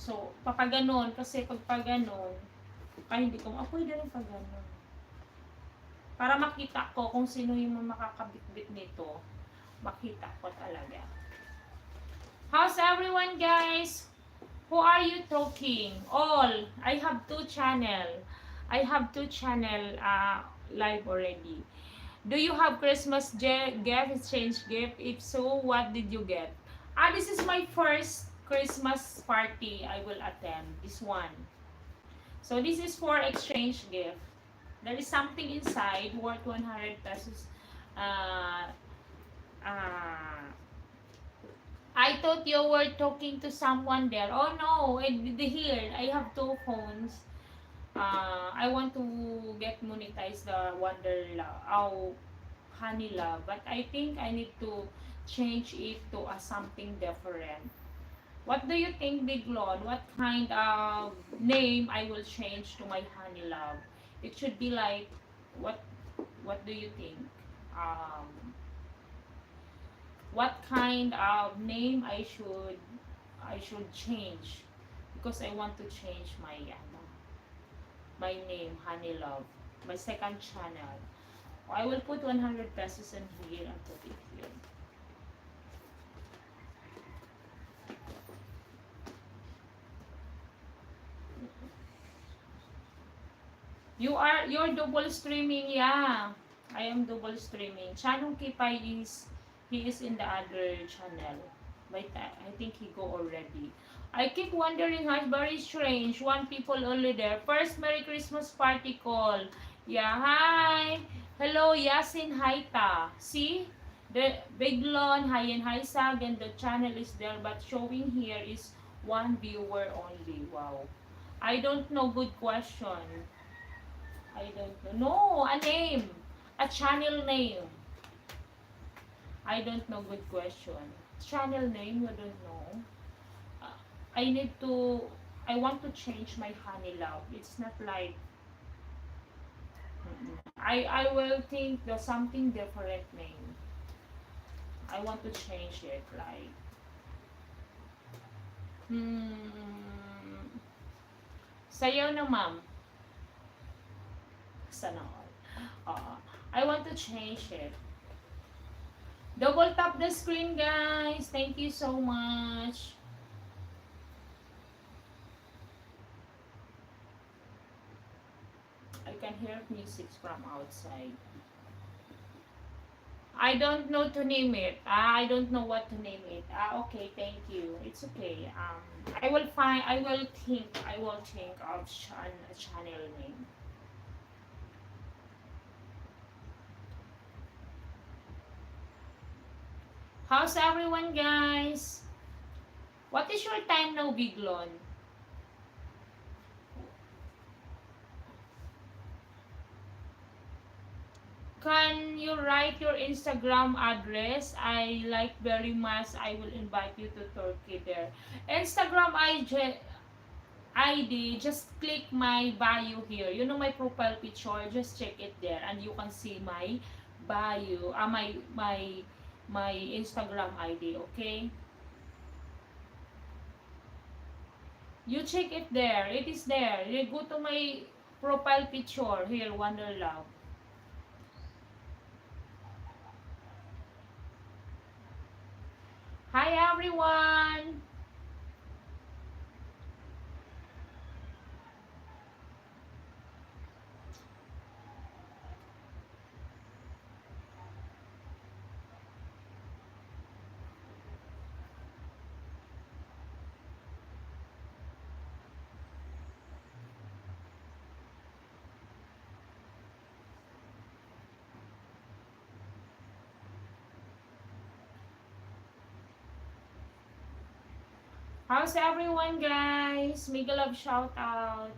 So, papaganon, kasi pag paganon, kaya hindi ko, pwede rin paganon. Para makita ko kung sino yung makakabitbit nito. Makita ko talaga. How's everyone, guys? Who are you talking? All. I have 2 channel. I have 2 channel live already. Do you have Christmas gift, exchange gift? If so, what did you get? This is my first Christmas party I will attend. This one. So this is for exchange gift. There is something inside worth 100 pesos. Uh, uh, I thought you were talking to someone there. Oh no, here I have 2 phones. I want to get monetize the Wonder Love, Honey Love, but I think I need to change it to something different. What do you think, Biglon? What kind of name I will change to my Honey Love? It should be like what? What do you think? Um, what kind of name I should change? Because I want to change my name, Honey Love, my second channel. I will put 100 pesos in here and put it here. You're double streaming, yeah. I am double streaming. Chanong Kipay he is in the other channel. But I think he go already. I keep wondering how very strange. One people only there. First Merry Christmas party call. Yeah, hi. Hello, Yasin Haita. See? The Biglon, hi and hi Sag, and the channel is there, but showing here is one viewer only. Wow. I don't know. Good question. I don't know. No, a name. A channel name. I don't know. Good question. Channel name, you don't know. Uh, I need to, I want to change my Honey Love. It's not like, I will think there's something different name. I want to change it like, sayaw na ma'am. Sana all. I want to change it. Double tap the screen, guys. Thank you so much. I can hear music from outside. I don't know to name it. I don't know what to name it. Okay, thank you. It's okay. I will think of a channel name. How's everyone, guys? What is your time now, Biglon? Can you write your Instagram address? I like very much. I will invite you to Turkey there. Instagram ID, just click my bio here. You know my profile picture, just check it there and you can see my bio, my Instagram ID, okay? You check it there. It is there. You go to my profile picture here, Wonder Love. Hi everyone. How's everyone, guys? Mega love shout out.